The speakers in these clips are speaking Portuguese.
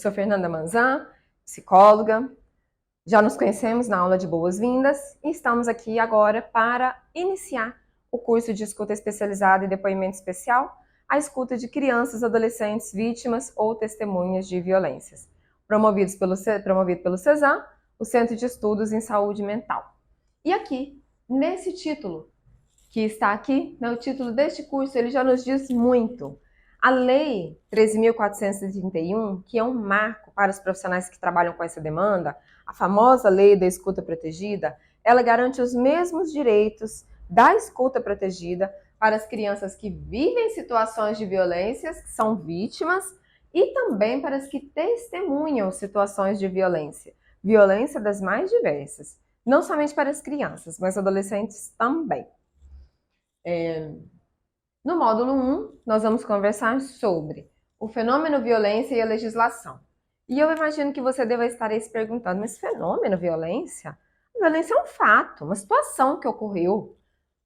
sou Fernanda Manzan, psicóloga. Já nos conhecemos na aula de boas-vindas e estamos aqui agora para iniciar o curso de escuta especializada e depoimento especial, a escuta de crianças, adolescentes, vítimas ou testemunhas de violências, promovido pelo CESAM, o Centro de Estudos em Saúde Mental. E aqui, nesse título que está aqui, o título deste curso, ele já nos diz muito. A Lei 13.431, que é um marco para os profissionais que trabalham com essa demanda, a famosa Lei da Escuta Protegida, ela garante os mesmos direitos da escuta protegida para as crianças que vivem situações de violências, que são vítimas, e também para as que testemunham situações de violência. Violência das mais diversas. Não somente para as crianças, mas adolescentes também. No módulo 1, nós vamos conversar sobre o fenômeno violência e a legislação. E eu imagino que você deva estar aí se perguntando, mas fenômeno violência? A violência é um fato, uma situação que ocorreu.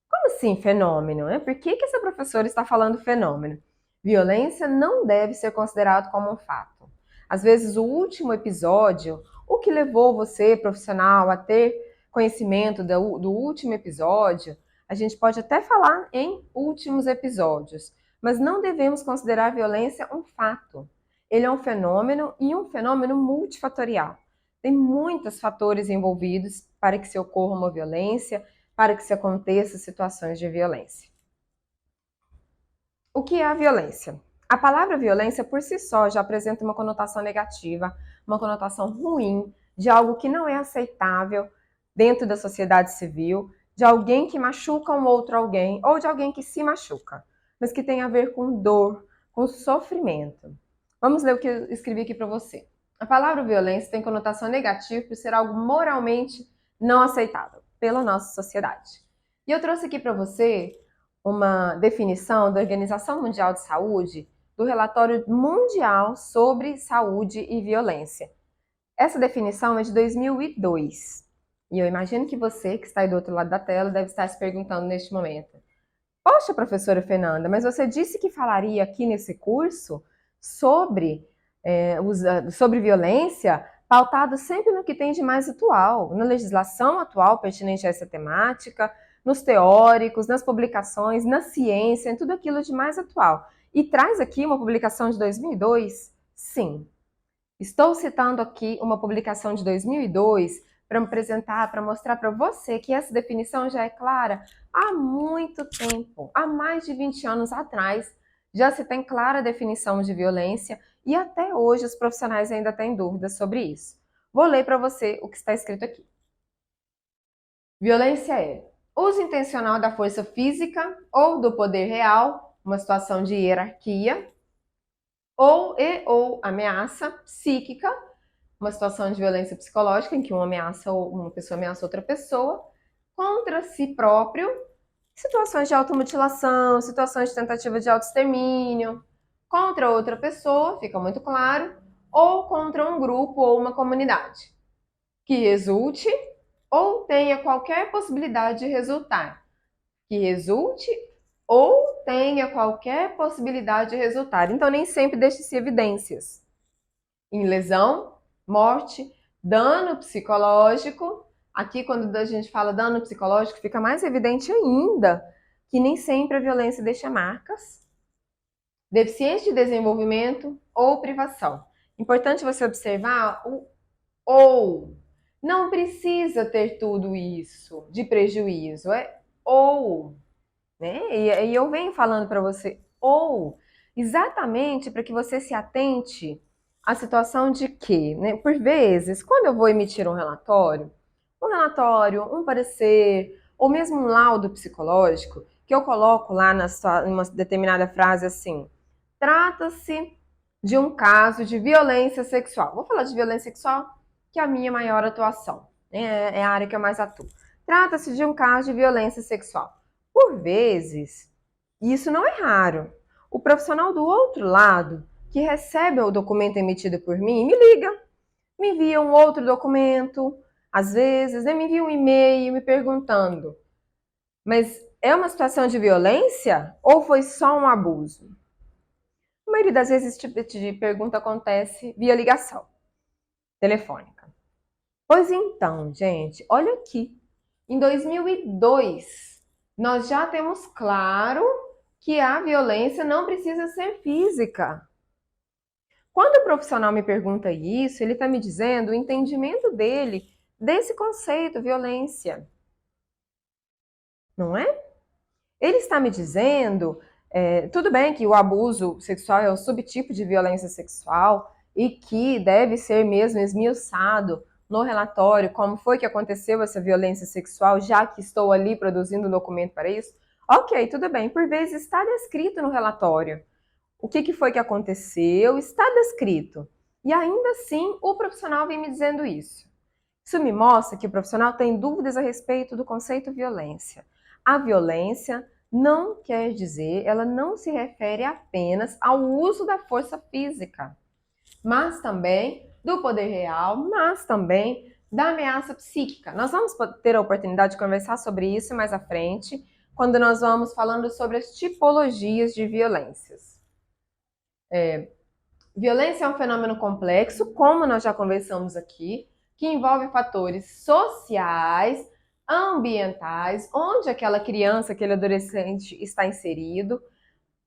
Como assim fenômeno? Por que essa professora está falando fenômeno? Violência não deve ser considerado como um fato. Às vezes o último episódio, o que levou você, profissional, a ter conhecimento do último episódio, a gente pode até falar em últimos episódios, mas não devemos considerar a violência um fato. Ele é um fenômeno e um fenômeno multifatorial. Tem muitos fatores envolvidos para que se ocorra uma violência, para que se aconteça situações de violência. O que é a violência? A palavra violência por si só já apresenta uma conotação negativa, uma conotação ruim, de algo que não é aceitável dentro da sociedade civil, de alguém que machuca um outro alguém, ou de alguém que se machuca, mas que tem a ver com dor, com sofrimento. Vamos ler o que eu escrevi aqui para você. A palavra violência tem conotação negativa por ser algo moralmente não aceitável pela nossa sociedade. E eu trouxe aqui para você uma definição da Organização Mundial de Saúde, do Relatório Mundial sobre Saúde e Violência. Essa definição é de 2002. E eu imagino que você, que está aí do outro lado da tela, deve estar se perguntando neste momento: poxa, professora Fernanda, mas você disse que falaria aqui nesse curso sobre violência, pautado sempre no que tem de mais atual, na legislação atual pertinente a essa temática, nos teóricos, nas publicações, na ciência, em tudo aquilo de mais atual. E traz aqui uma publicação de 2002? Sim. Estou citando aqui uma publicação de 2002 para me apresentar, para mostrar para você que essa definição já é clara há muito tempo, há mais de 20 anos atrás, já se tem clara definição de violência e até hoje os profissionais ainda têm dúvidas sobre isso. Vou ler para você o que está escrito aqui. Violência é uso intencional da força física ou do poder real, uma situação de hierarquia, ou ameaça psíquica, uma situação de violência psicológica em que uma pessoa ameaça outra pessoa, contra si próprio, situações de automutilação, situações de tentativa de autoextermínio, contra outra pessoa, fica muito claro, ou contra um grupo ou uma comunidade, que resulte ou tenha qualquer possibilidade de resultar, que resulte ou tenha qualquer possibilidade de resultar. Então, nem sempre deixa-se evidências em lesão, morte, dano psicológico. Aqui, quando a gente fala dano psicológico, fica mais evidente ainda que nem sempre a violência deixa marcas. Deficiência de desenvolvimento ou privação. Importante você observar o ou. Não precisa ter tudo isso de prejuízo, é ou. Né? E eu venho falando para você, ou, exatamente para que você se atente à situação de que, né, por vezes, quando eu vou emitir um relatório, um parecer, ou mesmo um laudo psicológico, que eu coloco lá numa determinada frase assim, trata-se de um caso de violência sexual. Vou falar de violência sexual, que é a minha maior atuação, né? É a área que eu mais atuo. Trata-se de um caso de violência sexual. Por vezes, e isso não é raro, o profissional do outro lado, que recebe o documento emitido por mim, me liga, me envia um outro documento, às vezes, me envia um e-mail me perguntando, mas é uma situação de violência ou foi só um abuso? maioria das vezes esse tipo de pergunta acontece via ligação telefônica. Pois então, gente, olha aqui. Em 2002, nós já temos claro que a violência não precisa ser física. Quando o profissional me pergunta isso, ele está me dizendo o entendimento dele desse conceito, violência. Não é? Ele está me dizendo, tudo bem que o abuso sexual é um subtipo de violência sexual e que deve ser mesmo esmiuçado no relatório como foi que aconteceu essa violência sexual, já que estou ali produzindo um documento para isso. Ok, tudo bem, por vezes está descrito no relatório. O que foi que aconteceu, está descrito. E ainda assim, o profissional vem me dizendo isso. Isso me mostra que o profissional tem dúvidas a respeito do conceito violência. A violência não quer dizer, ela não se refere apenas ao uso da força física, mas também do poder real, mas também da ameaça psíquica. Nós vamos ter a oportunidade de conversar sobre isso mais à frente, quando nós vamos falando sobre as tipologias de violências. Violência é um fenômeno complexo, como nós já conversamos aqui, que envolve fatores sociais, ambientais, onde aquela criança, aquele adolescente está inserido,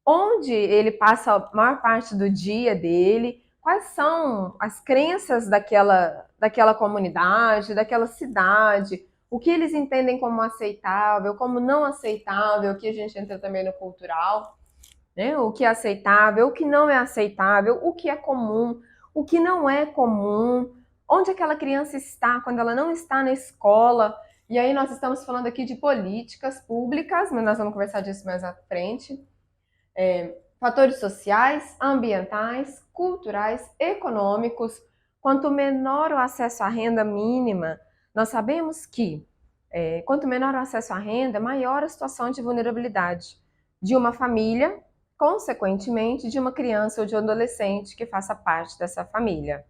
onde ele passa a maior parte do dia dele, quais são as crenças daquela comunidade, daquela cidade, o que eles entendem como aceitável, como não aceitável, que a gente entra também no cultural, né? O que é aceitável, o que não é aceitável, o que é comum, o que não é comum, onde aquela criança está quando ela não está na escola. E aí nós estamos falando aqui de políticas públicas, mas nós vamos conversar disso mais à frente. Fatores sociais, ambientais, culturais, econômicos. Quanto menor o acesso à renda mínima, nós sabemos que quanto menor o acesso à renda, maior a situação de vulnerabilidade de uma família, consequentemente de uma criança ou de um adolescente que faça parte dessa família.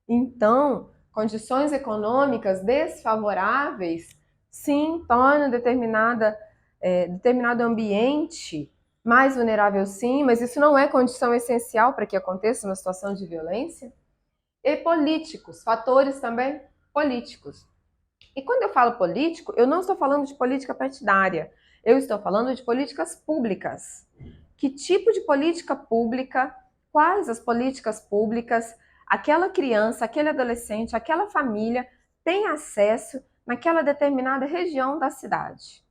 Então, condições econômicas desfavoráveis, sim, tornam determinado ambiente mais vulnerável, sim, mas isso não é condição essencial para que aconteça uma situação de violência. E políticos, fatores também políticos. E quando eu falo político, eu não estou falando de política partidária, eu estou falando de políticas públicas. Que tipo de política pública, quais as políticas públicas aquela criança, aquele adolescente, aquela família tem acesso naquela determinada região da cidade?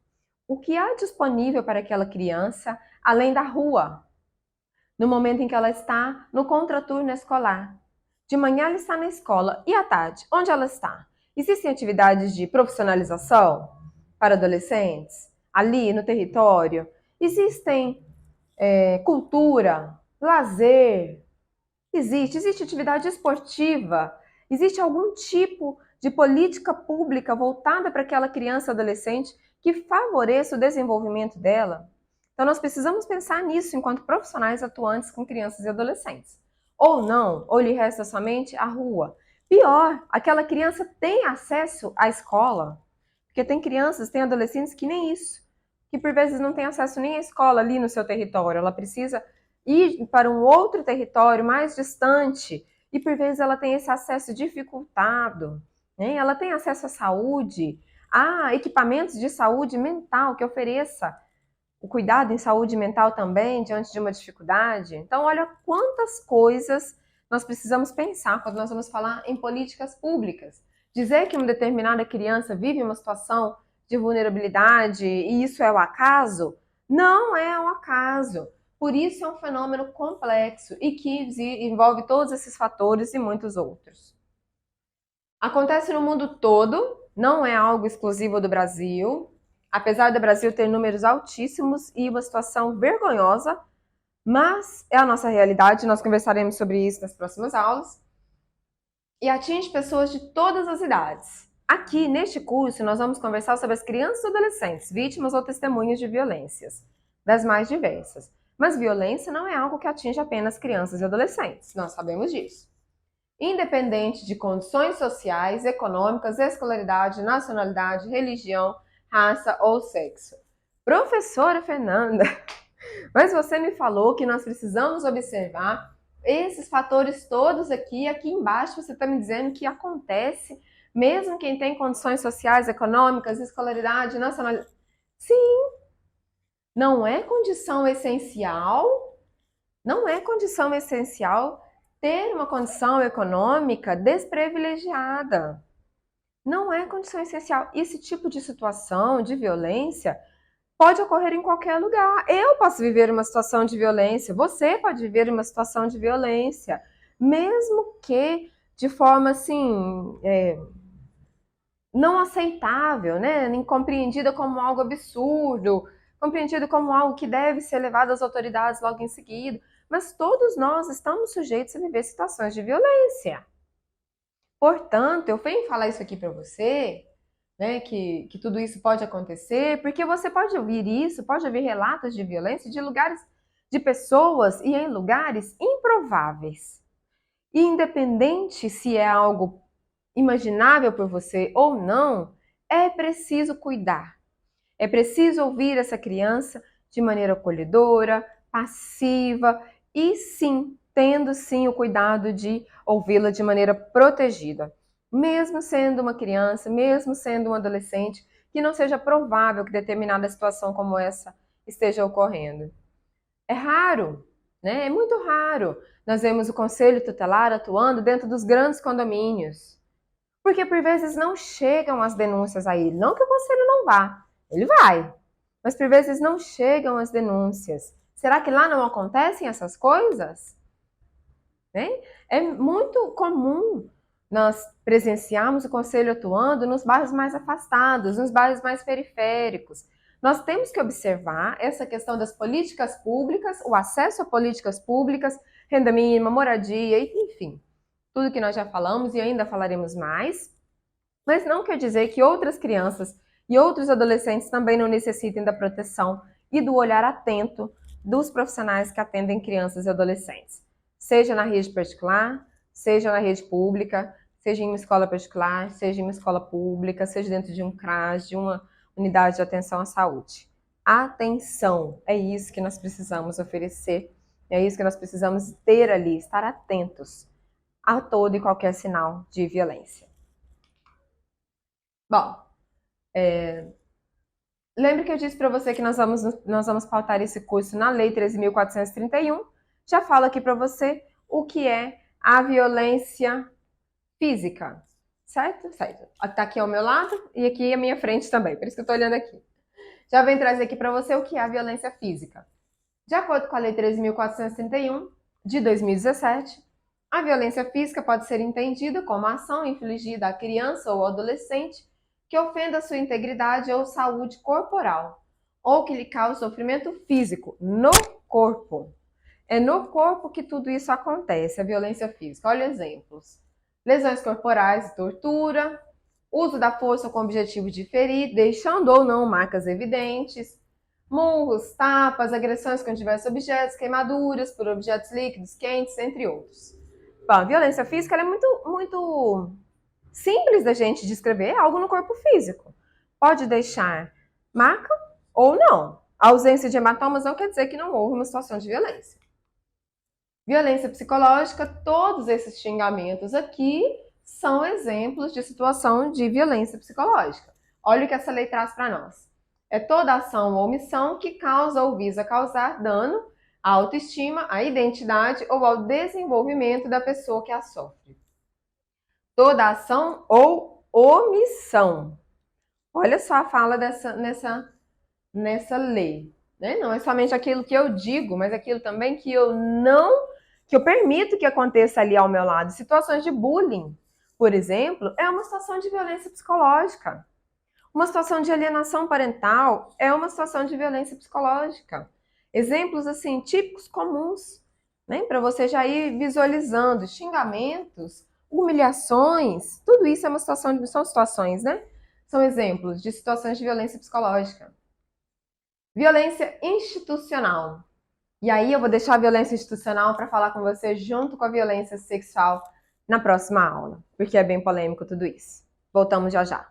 O que há disponível para aquela criança além da rua, no momento em que ela está no contraturno escolar? De manhã ela está na escola e à tarde, onde ela está? Existem atividades de profissionalização para adolescentes ali no território? Existem cultura, lazer? Existe atividade esportiva? Existe algum tipo de política pública voltada para aquela criança ou adolescente que favoreça o desenvolvimento dela? Então nós precisamos pensar nisso enquanto profissionais atuantes com crianças e adolescentes. Ou não, ou lhe resta somente a rua. Pior, aquela criança tem acesso à escola, porque tem crianças, tem adolescentes que nem isso, que por vezes não tem acesso nem à escola ali no seu território, ela precisa ir para um outro território mais distante e por vezes ela tem esse acesso dificultado, né? Ela tem acesso à saúde, a equipamentos de saúde mental que ofereça o cuidado em saúde mental também diante de uma dificuldade. Então, olha quantas coisas nós precisamos pensar quando nós vamos falar em políticas públicas. Dizer que uma determinada criança vive uma situação de vulnerabilidade e isso é o acaso? Não é o acaso. Por isso é um fenômeno complexo e que envolve todos esses fatores e muitos outros. Acontece no mundo todo, não é algo exclusivo do Brasil. Apesar do Brasil ter números altíssimos e uma situação vergonhosa, mas é a nossa realidade, nós conversaremos sobre isso nas próximas aulas. E atinge pessoas de todas as idades. Aqui, neste curso, nós vamos conversar sobre as crianças e adolescentes, vítimas ou testemunhas de violências, das mais diversas. Mas violência não é algo que atinge apenas crianças e adolescentes, nós sabemos disso. Independente de condições sociais, econômicas, escolaridade, nacionalidade, religião, raça ou sexo. Professora Fernanda, Mas você me falou que nós precisamos observar esses fatores todos aqui. Aqui embaixo você está me dizendo que acontece mesmo quem tem condições sociais, econômicas, escolaridade, nacionalidade. Sim, não é condição essencial, não é condição essencial ter uma condição econômica desprivilegiada. Não é condição essencial. Esse tipo de situação de violência pode ocorrer em qualquer lugar. Eu posso viver uma situação de violência, você pode viver uma situação de violência, mesmo que de forma assim, não aceitável, né? Incompreendida como algo absurdo, compreendido como algo que deve ser levado às autoridades logo em seguida. Mas todos nós estamos sujeitos a viver situações de violência. Portanto, eu venho falar isso aqui para você, né, que tudo isso pode acontecer, porque você pode ouvir isso, pode ouvir relatos de violência de lugares, de pessoas e em lugares improváveis. E independente se é algo imaginável por você ou não, é preciso cuidar. É preciso ouvir essa criança de maneira acolhedora, passiva e sim, tendo sim o cuidado de ouvi-la de maneira protegida. Mesmo sendo uma criança, mesmo sendo um adolescente, que não seja provável que determinada situação como essa esteja ocorrendo. É raro, né? É muito raro. Nós vemos o conselho tutelar atuando dentro dos grandes condomínios. Porque por vezes não chegam as denúncias a ele. Não que o conselho não vá, ele vai. Mas por vezes não chegam as denúncias. Será que lá não acontecem essas coisas? Né? É muito comum nós presenciarmos o conselho atuando nos bairros mais afastados, nos bairros mais periféricos. Nós temos que observar essa questão das políticas públicas, o acesso a políticas públicas, renda mínima, moradia, enfim, tudo que nós já falamos e ainda falaremos mais. Mas não quer dizer que outras crianças e outros adolescentes também não necessitem da proteção e do olhar atento dos profissionais que atendem crianças e adolescentes. Seja na rede particular, seja na rede pública, seja em uma escola particular, seja em uma escola pública, seja dentro de um CRAS, de uma unidade de atenção à saúde. Atenção, é isso que nós precisamos oferecer, é isso que nós precisamos ter ali, estar atentos a todo e qualquer sinal de violência. Bom, lembre que eu disse para você que nós vamos pautar esse curso na Lei 13.431. Já falo aqui para você o que é a violência física, certo? Certo. Está aqui ao meu lado e aqui à minha frente também, por isso que eu estou olhando aqui. Já venho trazer aqui para você o que é a violência física. De acordo com a Lei 13.431, de 2017, a violência física pode ser entendida como a ação infligida à criança ou adolescente que ofenda a sua integridade ou saúde corporal, ou que lhe cause sofrimento físico no corpo. É no corpo que tudo isso acontece, a violência física. Olha exemplos: lesões corporais e tortura, uso da força com o objetivo de ferir, deixando ou não marcas evidentes, murros, tapas, agressões com diversos objetos, queimaduras por objetos líquidos, quentes, entre outros. Bom, a violência física é muito simples da gente descrever, é algo no corpo físico. Pode deixar marca ou não. A ausência de hematomas não quer dizer que não houve uma situação de violência. Violência psicológica, todos esses xingamentos aqui são exemplos de situação de violência psicológica. Olha o que essa lei traz para nós. É toda ação ou omissão que causa ou visa causar dano à autoestima, à identidade ou ao desenvolvimento da pessoa que a sofre. Toda ação ou omissão. Olha só a fala nessa lei. Né? Não é somente aquilo que eu digo, mas aquilo também que eu permito que aconteça ali ao meu lado. Situações de bullying, por exemplo, é uma situação de violência psicológica. Uma situação de alienação parental é uma situação de violência psicológica. Exemplos assim típicos comuns, né? Para você já ir visualizando xingamentos, humilhações, tudo isso é são situações, né? São exemplos de situações de violência psicológica. Violência institucional. E aí eu vou deixar a violência institucional para falar com você junto com a violência sexual na próxima aula, porque é bem polêmico tudo isso. Voltamos já já.